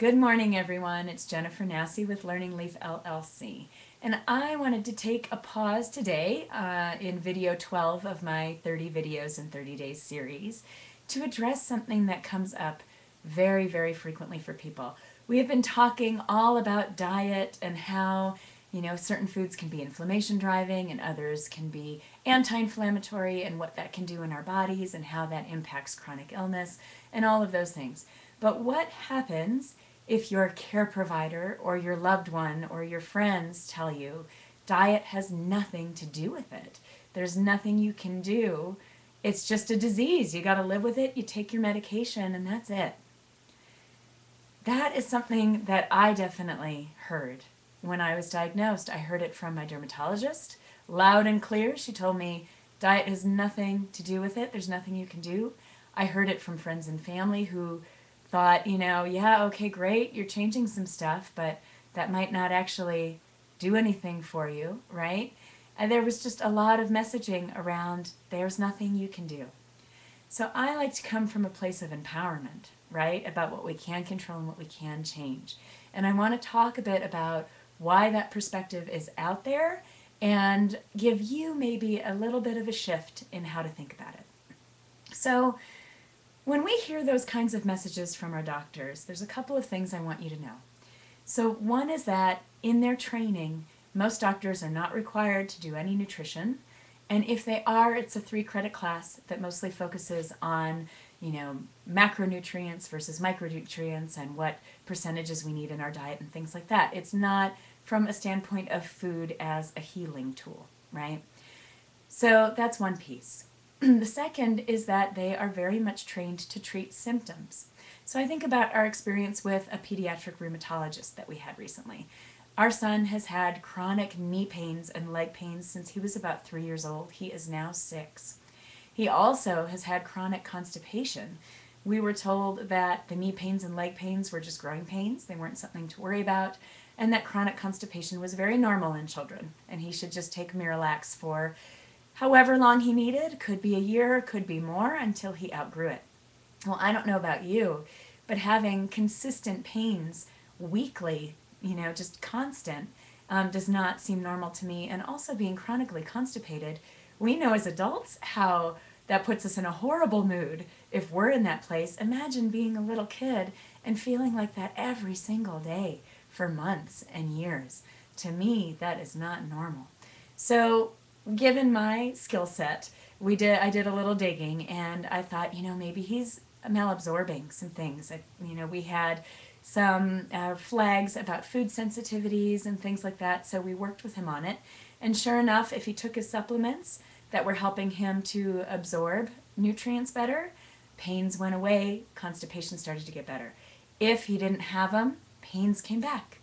Good morning, everyone. It's Jennifer Nassy with Learning Leaf LLC. And I wanted to take a pause today in video 12 of my 30 videos in 30 days series to address something that comes up very, very frequently for people. We have been talking all about diet and how, certain foods can be inflammation driving and others can be anti-inflammatory and what that can do in our bodies and how that impacts chronic illness and all of those things. But what happens if your care provider or your loved one or your friends tell you diet has nothing to do with it? There's nothing you can do. It's just a disease. You got to live with it. You take your medication and that's it. That is something that I definitely heard when I was diagnosed. I heard it from my dermatologist, loud and clear. She told me diet has nothing to do with it. There's nothing you can do. I heard it from friends and family who thought, yeah, okay, great, you're changing some stuff, but that might not actually do anything for you, right? And there was just a lot of messaging around there's nothing you can do. So I like to come from a place of empowerment, right, about what we can control and what we can change. And I want to talk a bit about why that perspective is out there and give you maybe a little bit of a shift in how to think about it. So when we hear those kinds of messages from our doctors, there's a couple of things I want you to know. So one is that in their training, most doctors are not required to do any nutrition. And if they are, it's a 3-credit class that mostly focuses on, macronutrients versus micronutrients and what percentages we need in our diet and things like that. It's not from a standpoint of food as a healing tool, right? So that's one piece. The second is that they are very much trained to treat symptoms. So I think about our experience with a pediatric rheumatologist that we had recently. Our son has had chronic knee pains and leg pains since he was about 3 years old. He is now 6. He also has had chronic constipation. We were told that the knee pains and leg pains were just growing pains. They weren't something to worry about, and that chronic constipation was very normal in children, and he should just take Miralax for however long he needed. Could be a year, could be more, until he outgrew it. Well, I don't know about you, but having consistent pains weekly, just constant, does not seem normal to me. And also being chronically constipated, we know as adults how that puts us in a horrible mood if we're in that place. Imagine being a little kid and feeling like that every single day for months and years. To me, that is not normal. So given my skill set, I did a little digging, and I thought, maybe he's malabsorbing some things. We had some flags about food sensitivities and things like that, so we worked with him on it. And sure enough, if he took his supplements that were helping him to absorb nutrients better, pains went away, constipation started to get better. If he didn't have them, pains came back.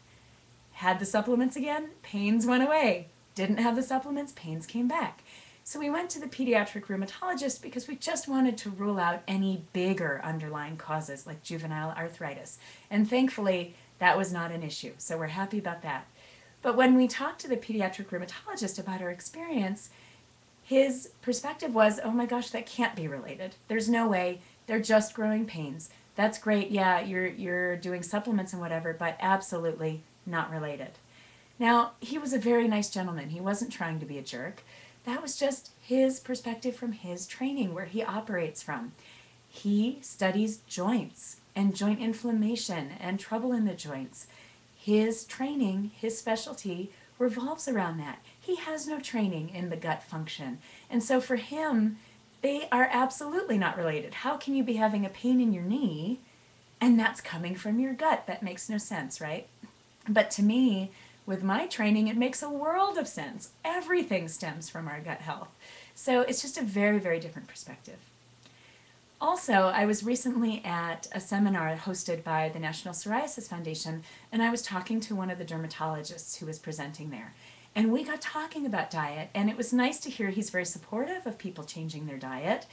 Had the supplements again, pains went away. Didn't have the supplements, pains came back. So we went to the pediatric rheumatologist because we just wanted to rule out any bigger underlying causes like juvenile arthritis. And thankfully, that was not an issue. So we're happy about that. But when we talked to the pediatric rheumatologist about our experience, his perspective was, oh my gosh, that can't be related. There's no way. They're just growing pains. That's great. Yeah, you're doing supplements and whatever, but absolutely not related. Now, he was a very nice gentleman. He wasn't trying to be a jerk. That was just his perspective from his training, where he operates from. He studies joints and joint inflammation and trouble in the joints. His training, his specialty, revolves around that. He has no training in the gut function. And so for him, they are absolutely not related. How can you be having a pain in your knee and that's coming from your gut? That makes no sense, right? But to me, with my training, it makes a world of sense. Everything stems from our gut health. So it's just a very, very different perspective. Also, I was recently at a seminar hosted by the National Psoriasis Foundation, and I was talking to one of the dermatologists who was presenting there. And we got talking about diet, and it was nice to hear he's very supportive of people changing their diet.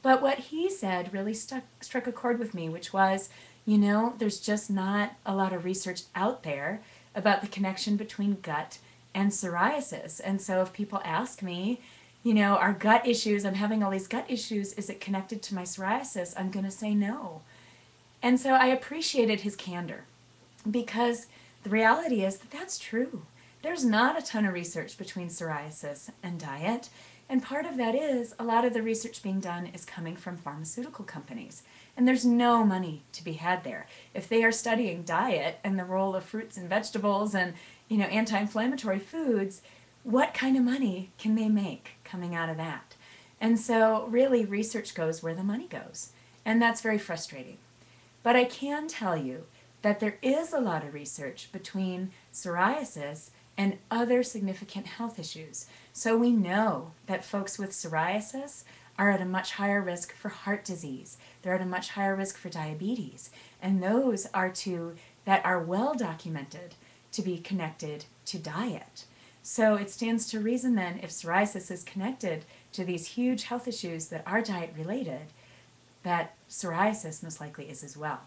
But what he said really struck a chord with me, which was, there's just not a lot of research out there about the connection between gut and psoriasis. And so if people ask me, our gut issues, I'm having all these gut issues, is it connected to my psoriasis? I'm going to say no. And so I appreciated his candor. because the reality is that that's true. There's not a ton of research between psoriasis and diet, and part of that is a lot of the research being done is coming from pharmaceutical companies, and there's no money to be had there. If they are studying diet and the role of fruits and vegetables and anti-inflammatory foods, what kind of money can they make coming out of that? And so really research goes where the money goes, and that's very frustrating. But I can tell you that there is a lot of research between psoriasis and other significant health issues. So we know that folks with psoriasis are at a much higher risk for heart disease. They're at a much higher risk for diabetes. And those are two that are well documented to be connected to diet. So it stands to reason then, if psoriasis is connected to these huge health issues that are diet related, that psoriasis most likely is as well.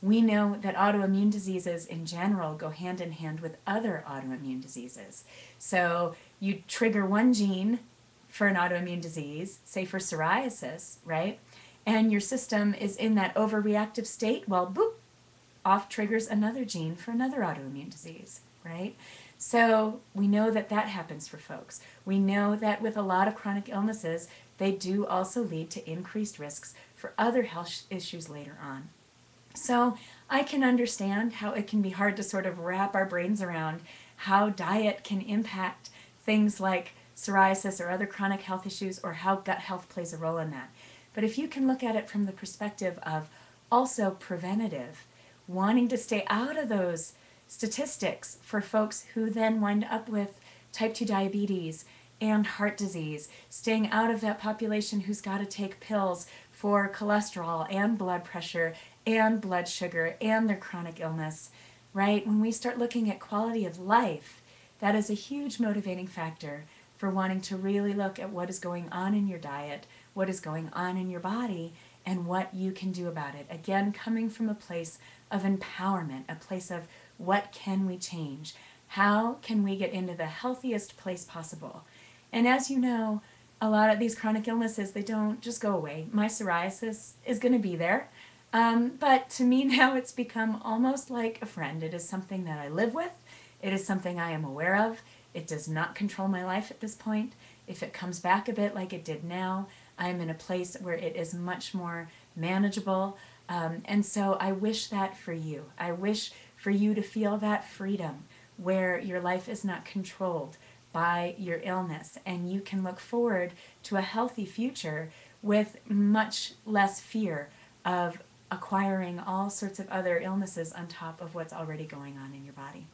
We know that autoimmune diseases in general go hand in hand with other autoimmune diseases. So you trigger one gene for an autoimmune disease, say for psoriasis, right? And your system is in that overreactive state, well, boop, off triggers another gene for another autoimmune disease, right? So we know that that happens for folks. We know that with a lot of chronic illnesses, they do also lead to increased risks for other health issues later on. So I can understand how it can be hard to sort of wrap our brains around how diet can impact things like psoriasis or other chronic health issues, or how gut health plays a role in that. But if you can look at it from the perspective of also preventative, wanting to stay out of those statistics for folks who then wind up with type 2 diabetes and heart disease, staying out of that population who's got to take pills for cholesterol and blood pressure and blood sugar and their chronic illness, right? When we start looking at quality of life, that is a huge motivating factor for wanting to really look at what is going on in your diet, what is going on in your body, and what you can do about it. Again, coming from a place of empowerment, a place of what can we change? How can we get into the healthiest place possible? And as you know, a lot of these chronic illnesses, they don't just go away. My psoriasis is going to be there. But to me now it's become almost like a friend. It is something that I live with. It is something I am aware of. It does not control my life at this point. If it comes back a bit like it did now, I'm in a place where it is much more manageable. And so I wish that for you. I wish for you to feel that freedom where your life is not controlled by your illness, and you can look forward to a healthy future with much less fear of acquiring all sorts of other illnesses on top of what's already going on in your body.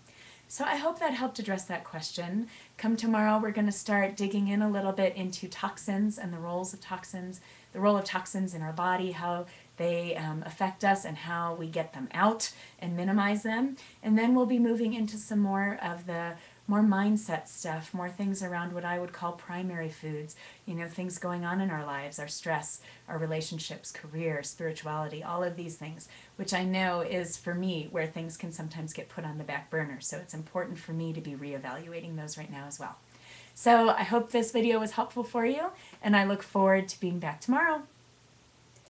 So I hope that helped address that question. Come tomorrow, we're going to start digging in a little bit into toxins and the roles of toxins, the role of toxins in our body, how they affect us and how we get them out and minimize them. And then we'll be moving into some more of the more mindset stuff, more things around what I would call primary foods, things going on in our lives, our stress, our relationships, career, spirituality, all of these things, which I know is for me where things can sometimes get put on the back burner. So it's important for me to be reevaluating those right now as well. So I hope this video was helpful for you, and I look forward to being back tomorrow.